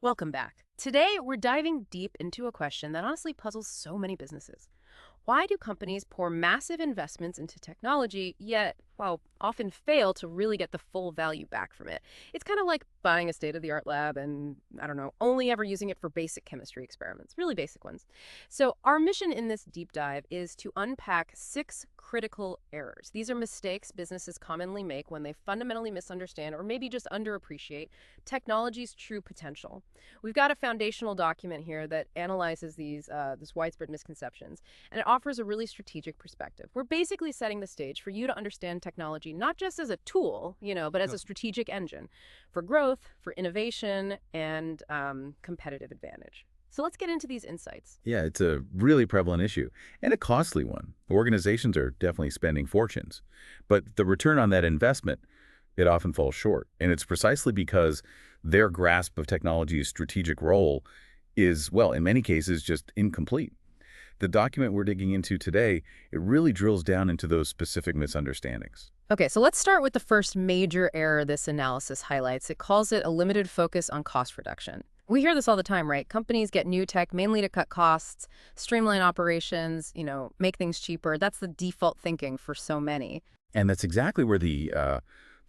Welcome back. Today, we're diving deep into a question that honestly puzzles so many businesses. Why do companies pour massive investments into technology, yet, well, often fail to really get the full value back from it? It's kind of like buying a state of the art lab and, I don't know, only ever using it for basic chemistry experiments, really basic ones. So, our mission in this deep dive is to unpack 6 critical errors. These are mistakes businesses commonly make when they fundamentally misunderstand or maybe just underappreciate technology's true potential. We've got a foundational document here that analyzes this widespread misconceptions, and it offers a really strategic perspective. We're basically setting the stage for you to understand technology not just as a tool, but as a strategic engine for growth, for innovation, and competitive advantage. So let's get into these insights. Yeah, it's a really prevalent issue and a costly one. Organizations are definitely spending fortunes, but the return on that investment, it often falls short. And it's precisely because their grasp of technology's strategic role is, well, in many cases, just incomplete. The document we're digging into today, it really drills down into those specific misunderstandings. Okay, so let's start with the first major error this analysis highlights. It calls it a limited focus on cost reduction. We hear this all the time, right? Companies get new tech mainly to cut costs, streamline operations, make things cheaper. That's the default thinking for so many. And that's exactly where the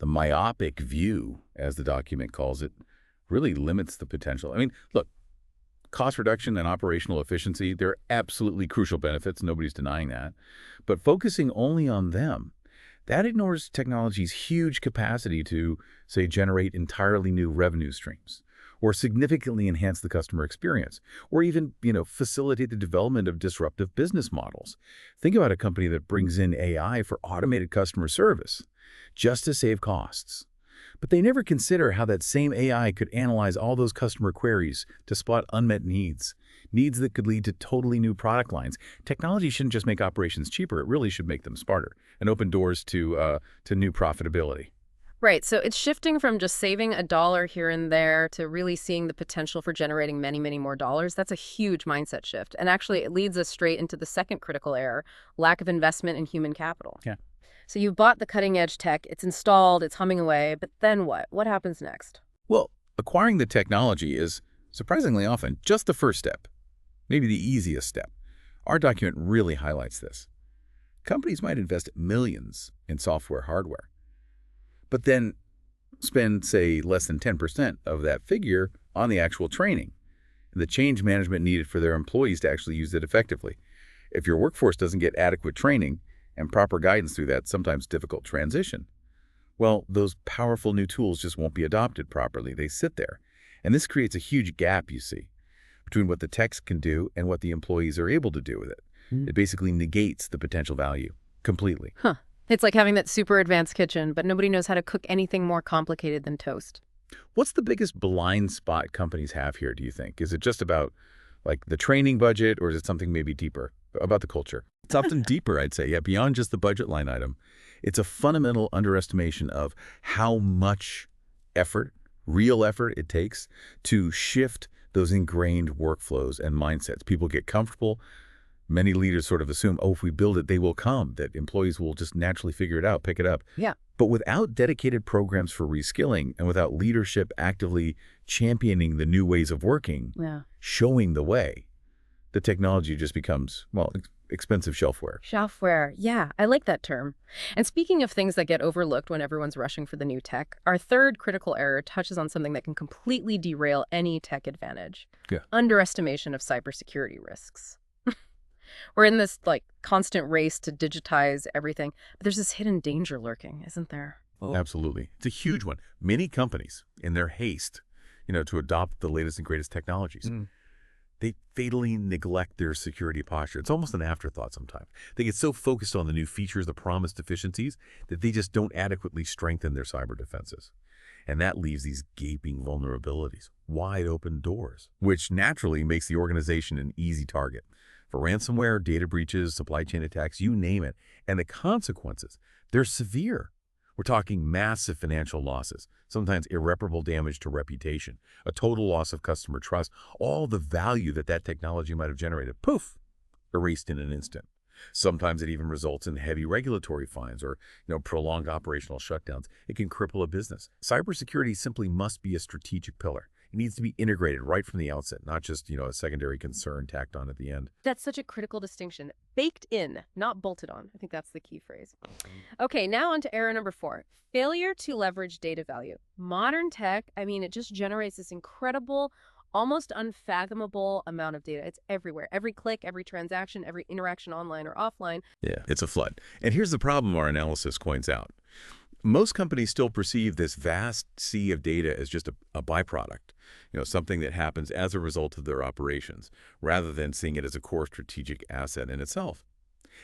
myopic view, as the document calls it, really limits the potential. I mean, look, cost reduction and operational efficiency, they're absolutely crucial benefits. Nobody's denying that. But focusing only on them, that ignores technology's huge capacity to, say, generate entirely new revenue streams, or significantly enhance the customer experience, or even, facilitate the development of disruptive business models. Think about a company that brings in AI for automated customer service, just to save costs. But they never consider how that same AI could analyze all those customer queries to spot unmet needs that could lead to totally new product lines. Technology shouldn't just make operations cheaper, it really should make them smarter and open doors to new profitability. Right, so it's shifting from just saving a dollar here and there to really seeing the potential for generating many, many more dollars. That's a huge mindset shift. And actually, it leads us straight into the second critical error, lack of investment in human capital. Yeah. So you've bought the cutting edge tech, it's installed, it's humming away, but then what? What happens next? Well, acquiring the technology is, surprisingly often, just the first step, maybe the easiest step. Our document really highlights this. Companies might invest millions in software hardware, but then spend, say, less than 10% of that figure on the actual training and the change management needed for their employees to actually use it effectively. If your workforce doesn't get adequate training and proper guidance through that sometimes difficult transition, well, those powerful new tools just won't be adopted properly. They sit there. And this creates a huge gap, you see, between what the techs can do and what the employees are able to do with it. It basically negates the potential value completely. Huh. It's like having that super advanced kitchen, but nobody knows how to cook anything more complicated than toast. What's the biggest blind spot companies have here, do you think? Is it just about like the training budget, or is it something maybe deeper about the culture? It's often deeper, I'd say. Yeah, beyond just the budget line item. It's a fundamental underestimation of how much effort, real effort it takes to shift those ingrained workflows and mindsets. People get comfortable. Many leaders sort of assume, oh, if we build it, they will come, that employees will just naturally figure it out, pick it up. Yeah. But without dedicated programs for reskilling and without leadership actively championing the new ways of working, showing the way, the technology just becomes, well, expensive shelfware. Shelfware. Yeah, I like that term. And speaking of things that get overlooked when everyone's rushing for the new tech, our third critical error touches on something that can completely derail any tech advantage. Yeah. Underestimation of cybersecurity risks. We're in this constant race to digitize everything, but there's this hidden danger lurking, isn't there? Oh. Absolutely. It's a huge one. Many companies, in their haste, to adopt the latest and greatest technologies, they fatally neglect their security posture. It's almost an afterthought sometimes. They get so focused on the new features, the promised efficiencies, that they just don't adequately strengthen their cyber defenses. And that leaves these gaping vulnerabilities, wide open doors, which naturally makes the organization an easy target for ransomware, data breaches, supply chain attacks, you name it. And the consequences, they're severe. We're talking massive financial losses, sometimes irreparable damage to reputation, a total loss of customer trust, all the value that technology might have generated, poof, erased in an instant. Sometimes it even results in heavy regulatory fines or prolonged operational shutdowns. It can cripple a business. Cybersecurity simply must be a strategic pillar. It needs to be integrated right from the outset, not just, a secondary concern tacked on at the end. That's such a critical distinction. Baked in, not bolted on. I think that's the key phrase. Okay, now on to error number 4. Failure to leverage data value. Modern tech, it just generates this incredible, almost unfathomable amount of data. It's everywhere. Every click, every transaction, every interaction online or offline. Yeah, it's a flood. And here's the problem our analysis points out. Most companies still perceive this vast sea of data as just a byproduct, something that happens as a result of their operations, rather than seeing it as a core strategic asset in itself.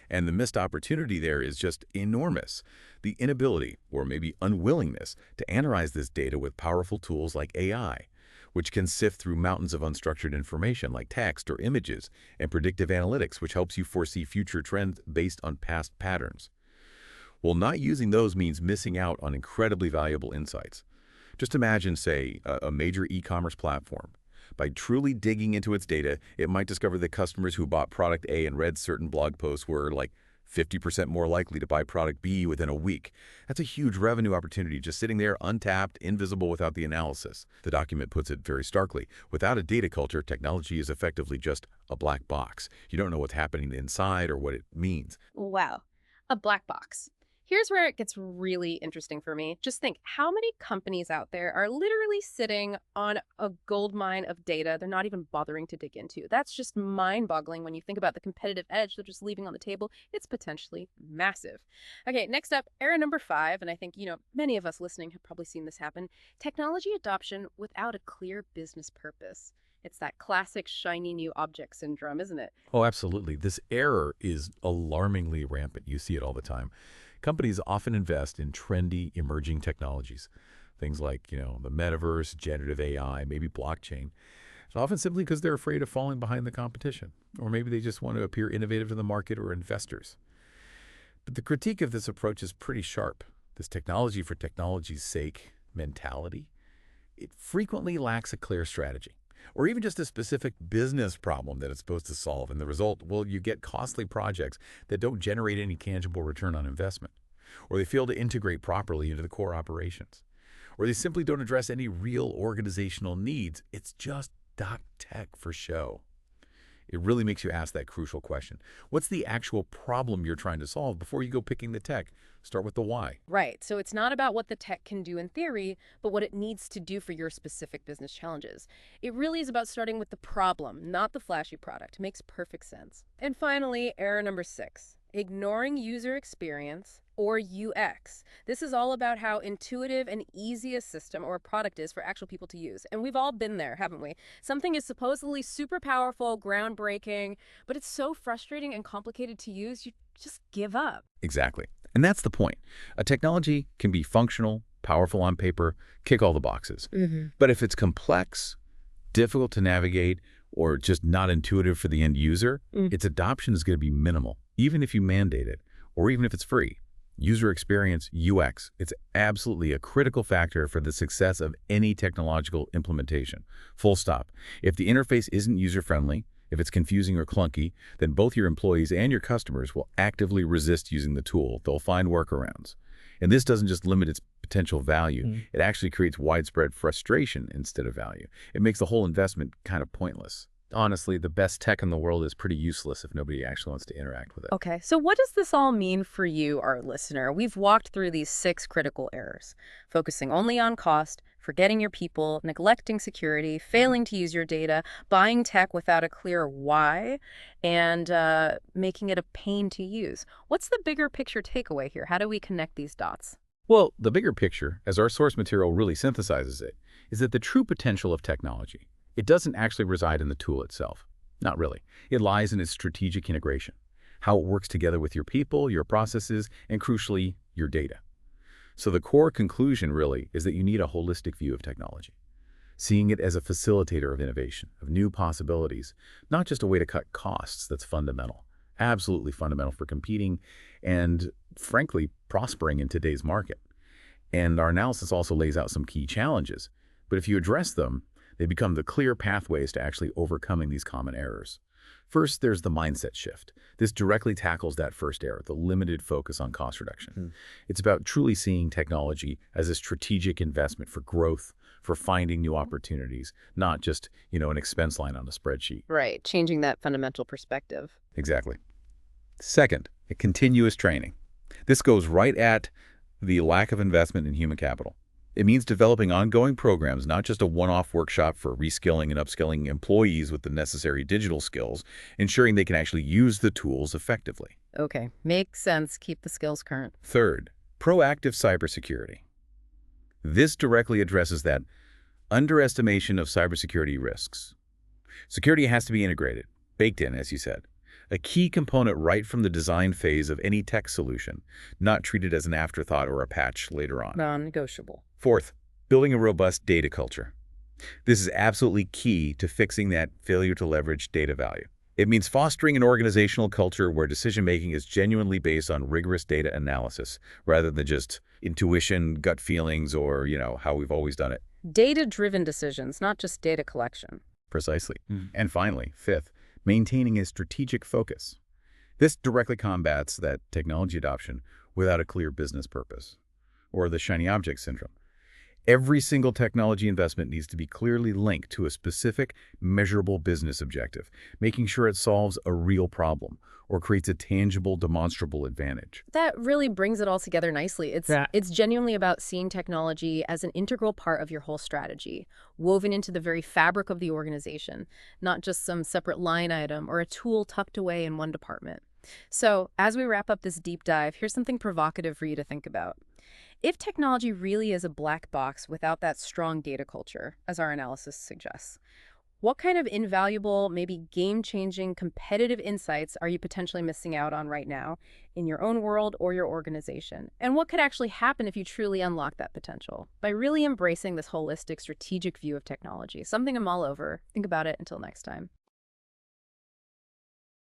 And the missed opportunity there is just enormous. The inability, or maybe unwillingness, to analyze this data with powerful tools like AI, which can sift through mountains of unstructured information like text or images, and predictive analytics, which helps you foresee future trends based on past patterns. Well, not using those means missing out on incredibly valuable insights. Just imagine, say, a major e-commerce platform. By truly digging into its data, it might discover that customers who bought product A and read certain blog posts were like 50% more likely to buy product B within a week. That's a huge revenue opportunity just sitting there untapped, invisible without the analysis. The document puts it very starkly. Without a data culture, technology is effectively just a black box. You don't know what's happening inside or what it means. Wow, a black box. Here's where it gets really interesting for me. Just think, how many companies out there are literally sitting on a gold mine of data they're not even bothering to dig into? That's just mind-boggling when you think about the competitive edge they're just leaving on the table. It's potentially massive. Okay, next up, error number 5, and I think, many of us listening have probably seen this happen. Technology adoption without a clear business purpose. It's that classic shiny new object syndrome, isn't it? Oh, absolutely. This error is alarmingly rampant. You see it all the time. Companies often invest in trendy, emerging technologies, things like, the metaverse, generative AI, maybe blockchain, often simply because they're afraid of falling behind the competition, or maybe they just want to appear innovative to the market or investors. But the critique of this approach is pretty sharp. This technology for technology's sake mentality, it frequently lacks a clear strategy, or even just a specific business problem that it's supposed to solve. And the result, well, you get costly projects that don't generate any tangible return on investment, or they fail to integrate properly into the core operations, or they simply don't address any real organizational needs. It's just .tech for show. It really makes you ask that crucial question. What's the actual problem you're trying to solve before you go picking the tech? Start with the why. Right. So it's not about what the tech can do in theory, but what it needs to do for your specific business challenges. It really is about starting with the problem, not the flashy product. Makes perfect sense. And finally, error number 6, ignoring user experience or UX. This is all about how intuitive and easy a system or a product is for actual people to use. And we've all been there, haven't we? Something is supposedly super powerful, groundbreaking, but it's so frustrating and complicated to use, you just give up. Exactly. And that's the point. A technology can be functional, powerful on paper, kick all the boxes. But if it's complex, difficult to navigate, or just not intuitive for the end user, its adoption is going to be minimal, even if you mandate it, or even if it's free. User experience, UX, it's absolutely a critical factor for the success of any technological implementation. Full stop. If the interface isn't user-friendly, if it's confusing or clunky, then both your employees and your customers will actively resist using the tool. They'll find workarounds. And this doesn't just limit its potential value. It actually creates widespread frustration instead of value. It makes the whole investment kind of pointless. Honestly, the best tech in the world is pretty useless if nobody actually wants to interact with it. Okay, so what does this all mean for you, our listener? We've walked through these 6 critical errors: focusing only on cost, forgetting your people, neglecting security, failing to use your data, buying tech without a clear why, and making it a pain to use. What's the bigger picture takeaway here? How do we connect these dots? Well, the bigger picture, as our source material really synthesizes it, is that the true potential of technology, it doesn't actually reside in the tool itself. Not really. It lies in its strategic integration, how it works together with your people, your processes, and crucially, your data. So the core conclusion really is that you need a holistic view of technology, seeing it as a facilitator of innovation, of new possibilities, not just a way to cut costs. That's fundamental, absolutely fundamental for competing and, frankly, prospering in today's market. And our analysis also lays out some key challenges, but if you address them, they become the clear pathways to actually overcoming these common errors. First, there's the mindset shift. This directly tackles that first error, the limited focus on cost reduction. It's about truly seeing technology as a strategic investment for growth, for finding new opportunities, not just, an expense line on a spreadsheet. Right, changing that fundamental perspective. Exactly. Second, a continuous training. This goes right at the lack of investment in human capital. It means developing ongoing programs, not just a one-off workshop for reskilling and upskilling employees with the necessary digital skills, ensuring they can actually use the tools effectively. Okay, makes sense. Keep the skills current. Third, proactive cybersecurity. This directly addresses that underestimation of cybersecurity risks. Security has to be integrated, baked in, as you said. A key component right from the design phase of any tech solution, not treated as an afterthought or a patch later on. Non-negotiable. Fourth, building a robust data culture. This is absolutely key to fixing that failure to leverage data value. It means fostering an organizational culture where decision-making is genuinely based on rigorous data analysis, rather than just intuition, gut feelings, or, how we've always done it. Data-driven decisions, not just data collection. Precisely. And finally, fifth, maintaining a strategic focus. This directly combats that technology adoption without a clear business purpose, or the shiny object syndrome. Every single technology investment needs to be clearly linked to a specific, measurable business objective, making sure it solves a real problem or creates a tangible, demonstrable advantage. That really brings it all together nicely. It's genuinely about seeing technology as an integral part of your whole strategy, woven into the very fabric of the organization, not just some separate line item or a tool tucked away in one department. So, as we wrap up this deep dive, here's something provocative for you to think about. If technology really is a black box without that strong data culture, as our analysis suggests, what kind of invaluable, maybe game-changing competitive insights are you potentially missing out on right now in your own world or your organization? And what could actually happen if you truly unlock that potential by really embracing this holistic, strategic view of technology? Something I'm all over. Think about it. Until next time.